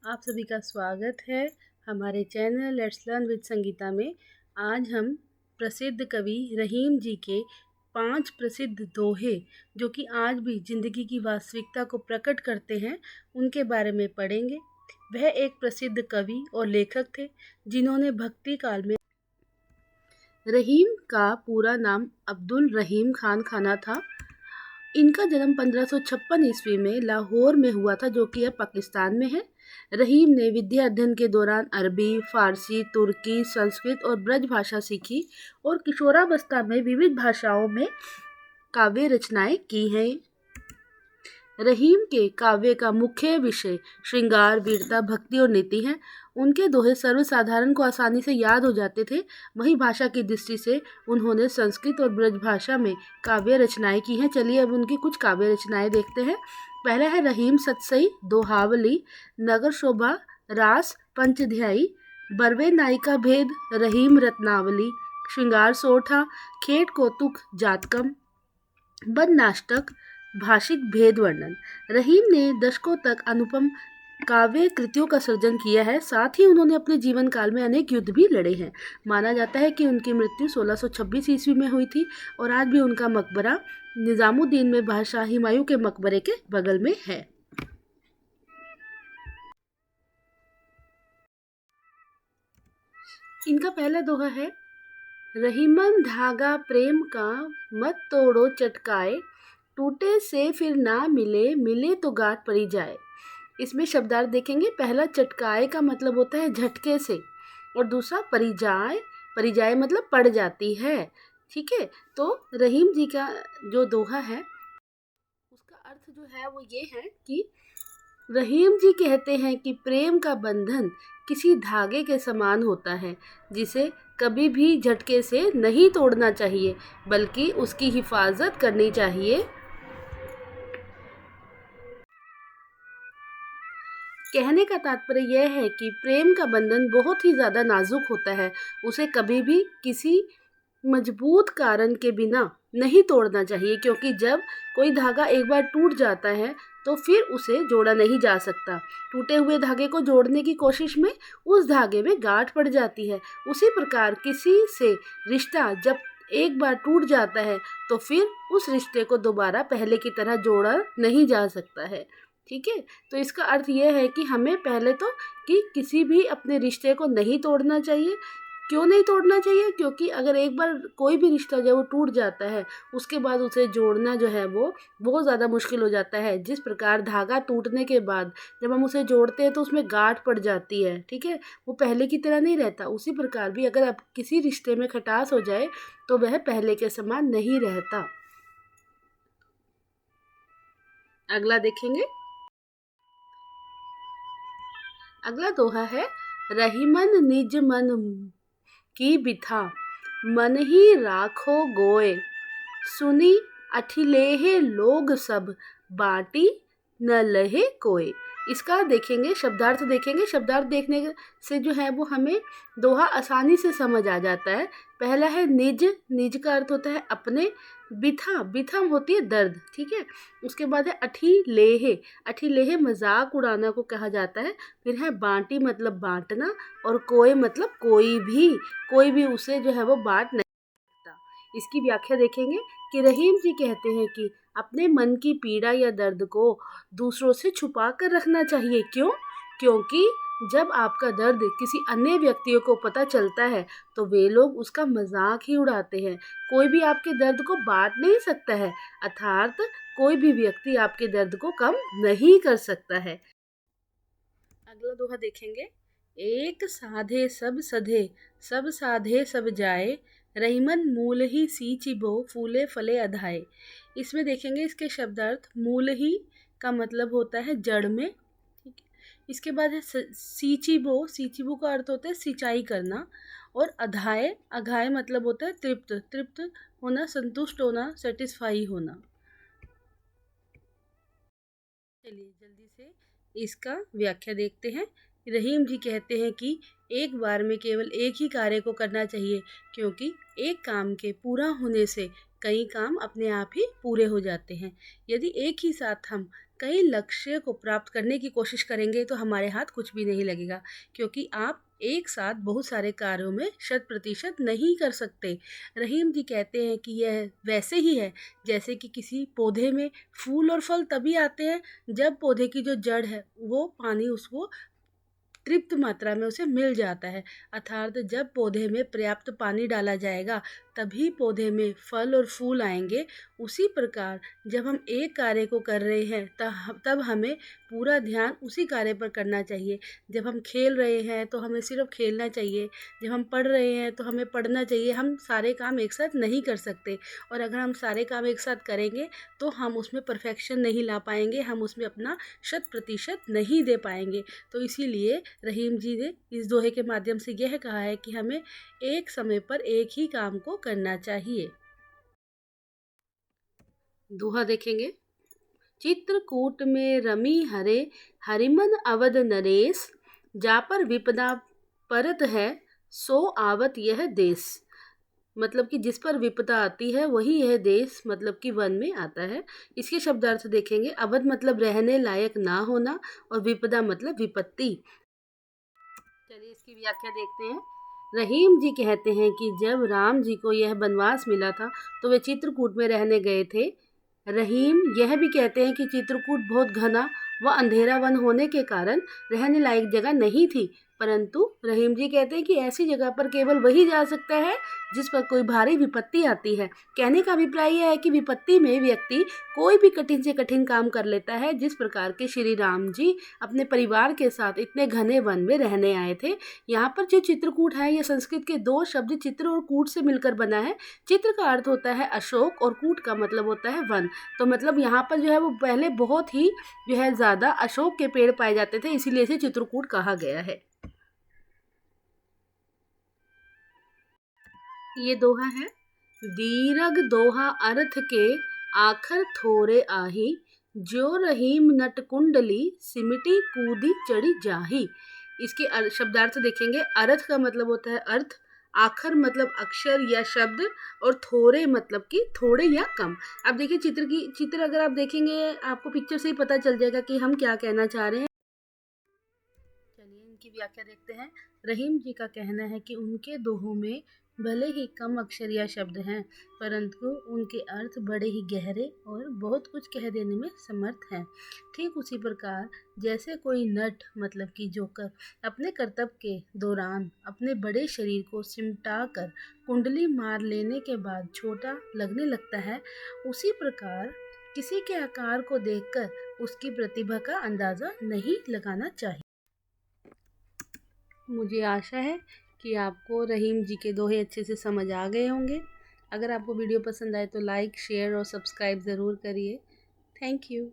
आप सभी का स्वागत है हमारे channel let's learn with Sangeeta में। आज हम प्रसिद्ध कवि रहीम जी के 5 प्रसिद्ध दोहे जो कि आज भी ज़िंदगी की वास्तविकता को प्रकट करते हैं, उनके बारे में पढ़ेंगे। वह एक प्रसिद्ध कवि और लेखक थे जिन्होंने भक्ति काल में रहीम का पूरा नाम अब्दुल रहीम खान खाना था। इनका जन्म 1556 ईस्वी में लाहौर में हुआ था, जो कि अब पाकिस्तान में है। रहीम ने विद्या अध्ययन के दौरान अरबी, फारसी, तुर्की, संस्कृत और ब्रज भाषा सीखी और किशोरावस्था में विविध भाषाओं में काव्य रचनाएं की हैं। रहीम के काव्य का मुख्य विषय श्रृंगार, वीरता, भक्ति और नीति है। उनके दोहे सर्वसाधारण को आसानी से याद हो जाते थे। वहीं भाषा की दृष्टि से उन्होंने संस्कृत और ब्रज भाषा में काव्य रचनाएं की हैं। चलिए अब उनकी कुछ काव्य रचनाएं देखते हैं। पहला है रहीम सतसई, दोहावली, नगर शोभा, रास, पंचध्यायी, बरवे नायिका भेद, रहीम रत्नावली, श्रृंगार सोठा, खेट कौतुक जातकम, बद नाटक, भाषिक भेद वर्णन। रहीम ने दशकों तक अनुपम काव्य कृतियों का सृजन किया है। साथ ही उन्होंने अपने जीवन काल में अनेक युद्ध भी लड़े हैं। माना जाता है कि उनकी मृत्यु 1626 ईस्वी में हुई थी और आज भी उनका मकबरा निजामुद्दीन में बादशाह हुमायूं के मकबरे के बगल में है। इनका पहला दोहा है, रहीमन धागा प्रेम का मत तोड़ो चटकाए, टूटे से फिर ना मिले, मिले तो गांठ पड़ी जाए। इसमें शब्दार्थ देखेंगे। पहला चटकाए का मतलब होता है झटके से, और दूसरा परिजाए, परिजाए मतलब पड़ जाती है। ठीक है, तो रहीम जी का जो दोहा है उसका अर्थ जो है वो ये है कि रहीम जी कहते हैं कि प्रेम का बंधन किसी धागे के समान होता है, जिसे कभी भी झटके से नहीं तोड़ना चाहिए, बल्कि उसकी हिफाजत करनी चाहिए। कहने का तात्पर्य यह है कि प्रेम का बंधन बहुत ही ज़्यादा नाजुक होता है। उसे कभी भी किसी मजबूत कारण के बिना नहीं तोड़ना चाहिए, क्योंकि जब कोई धागा एक बार टूट जाता है तो फिर उसे जोड़ा नहीं जा सकता। टूटे हुए धागे को जोड़ने की कोशिश में उस धागे में गांठ पड़ जाती है। उसी प्रकार किसी से रिश्ता जब एक बार टूट जाता है तो फिर उस रिश्ते को दोबारा पहले की तरह जोड़ा नहीं जा सकता है। ठीक है, तो इसका अर्थ यह है कि हमें पहले तो कि किसी भी अपने रिश्ते को नहीं तोड़ना चाहिए। क्यों नहीं तोड़ना चाहिए? क्योंकि अगर एक बार कोई भी रिश्ता जो है वो टूट जाता है, उसके बाद उसे जोड़ना जो है वो बहुत ज़्यादा मुश्किल हो जाता है। जिस प्रकार धागा टूटने के बाद जब हम उसे जोड़ते हैं तो उसमें गांठ पड़ जाती है, ठीक है, वो पहले की तरह नहीं रहता। उसी प्रकार भी अगर अब किसी रिश्ते में खटास हो जाए तो वह पहले के समान नहीं रहता। अगला देखेंगे। अगला दोहा है, रहीमन निज मन की बिथा, मन ही राखो गोए, सुनी अठिलेहे लोग सब, बाटी न लहे कोय। इसका देखेंगे, शब्दार्थ देखेंगे। शब्दार्थ देखने से जो है वो हमें दोहा आसानी से समझ आ जाता है। पहला है निज, निज का अर्थ होता है अपने। बिथा, बिथा होती है दर्द, ठीक है। उसके बाद है अठिलेहे, अठिलेहे मजाक उड़ाना को कहा जाता है। फिर है बाटी मतलब बांटना, और कोय मतलब कोई भी उसे जो है वो बांट नहीं सकता। इसकी व्याख्या देखेंगे कि रहीम जी कहते हैं कि अपने मन की पीड़ा या दर्द को दूसरों से छुपा कर रखना चाहिए। क्यों? क्योंकि जब आपका दर्द किसी अन्य व्यक्तियों को पता चलता है तो वे लोग उसका मजाक ही उड़ाते हैं। कोई भी आपके दर्द को बांट नहीं सकता है, अर्थात कोई भी व्यक्ति आपके दर्द को कम नहीं कर सकता है। अगला दोहा देखेंगे। एक साधे सब सधे, सब साधे सब जाए, रहीमन मूल ही सींचिबो, फूले फले अधाए। इसमें देखेंगे इसके शब्दार्थ। मूल ही का मतलब होता है जड़ में, ठीक है। इसके बाद है सींचिबो, सींचिबो का अर्थ होता है सिंचाई करना, और अधाए, अघाए मतलब होता है तृप्त, तृप्त होना, संतुष्ट होना, सेटिस्फाई होना। चलिए जल्दी से इसका व्याख्या देखते हैं। रहीम जी कहते हैं कि एक बार में केवल एक ही कार्य को करना चाहिए, क्योंकि एक काम के पूरा होने से कई काम अपने आप ही पूरे हो जाते हैं। यदि एक ही साथ हम कई लक्ष्य को प्राप्त करने की कोशिश करेंगे तो हमारे हाथ कुछ भी नहीं लगेगा, क्योंकि आप एक साथ बहुत सारे कार्यों में 100% नहीं कर सकते। रहीम जी कहते हैं कि यह वैसे ही है जैसे कि किसी पौधे में फूल और फल तभी आते हैं जब पौधे की जो जड़ है वो पानी उसको तृप्त मात्रा में उसे मिल जाता है, अर्थात जब पौधे में पर्याप्त पानी डाला जाएगा तभी पौधे में फल और फूल आएंगे। उसी प्रकार जब हम एक कार्य को कर रहे हैं तब हमें पूरा ध्यान उसी कार्य पर करना चाहिए। जब हम खेल रहे हैं तो हमें सिर्फ खेलना चाहिए, जब हम पढ़ रहे हैं तो हमें पढ़ना चाहिए। हम सारे काम एक साथ नहीं कर सकते, और अगर हम सारे काम एक साथ करेंगे तो हम उसमें परफेक्शन नहीं ला पाएंगे, हम उसमें अपना 100% नहीं दे पाएंगे। तो इसीलिए रहीम जी ने इस दोहे के माध्यम से यह कहा है कि हमें एक समय पर एक ही काम को करना चाहिए। दोहा देखेंगे। चित्रकूट में रमी हरे हरिमन अवध नरेश, जा पर विपदा परत है सो आवत यह देश। मतलब कि जिस पर विपदा आती है वही यह देश मतलब कि वन में आता है। इसके शब्दार्थ देखेंगे। अवध मतलब रहने लायक ना होना, और विपदा मतलब विपत्ति। चलिए इसकी व्याख्या देखते हैं। रहीम जी कहते हैं कि जब राम जी को यह वनवास मिला था तो वे चित्रकूट में रहने गए थे। रहीम यह भी कहते हैं कि चित्रकूट बहुत घना व अंधेरा वन होने के कारण रहने लायक जगह नहीं थी, परंतु रहीम जी कहते हैं कि ऐसी जगह पर केवल वही जा सकता है जिस पर कोई भारी विपत्ति आती है। कहने का अभिप्राय यह है कि विपत्ति में व्यक्ति कोई भी कठिन से कठिन काम कर लेता है। जिस प्रकार के श्री राम जी अपने परिवार के साथ इतने घने वन में रहने आए थे। यहाँ पर जो चित्रकूट है, यह संस्कृत के दो शब्द चित्र और कूट से मिलकर बना है। चित्र का अर्थ होता है अशोक और कूट का मतलब होता है वन। तो मतलब यहाँ पर जो है वो पहले बहुत ही जो है ज़्यादा अशोक के पेड़ पाए जाते थे, इसीलिए इसे चित्रकूट कहा गया है। ये दोहा है। दीरघ दोहा अर्थ के आखर थोरे आही, जो रहीम नट कुंडली सिमटी कूदी चढ़ी जाही। इसके शब्दार्थ देखेंगे। अर्थ का मतलब होता है अर्थ, आखर मतलब अक्षर या शब्द, और थोरे मतलब कि थोड़े या कम। अब देखिए चित्र अगर आप देखेंगे आपको पिक्चर से ही पता चल जाएगा कि हम क्या कहना चाह रहे हैं। चलिए इनकी व्याख्या देखते हैं। रहीम जी का कहना है कि उनके दोहों में भले ही कम अक्षर या शब्द हैं, परंतु उनके अर्थ बड़े ही गहरे और बहुत कुछ कह देने में समर्थ हैं। ठीक उसी प्रकार जैसे कोई नट मतलब कि जोकर अपने कर्तव्य के दौरान अपने बड़े शरीर को सिमटा कर कुंडली मार लेने के बाद छोटा लगने लगता है, उसी प्रकार किसी के आकार को देखकर उसकी प्रतिभा का अंदाज़ा नहीं लगाना चाहिए। मुझे आशा है कि आपको रहीम जी के दोहे अच्छे से समझ आ गए होंगे। अगर आपको वीडियो पसंद आए तो लाइक, शेयर और सब्सक्राइब ज़रूर करिए। Thank you.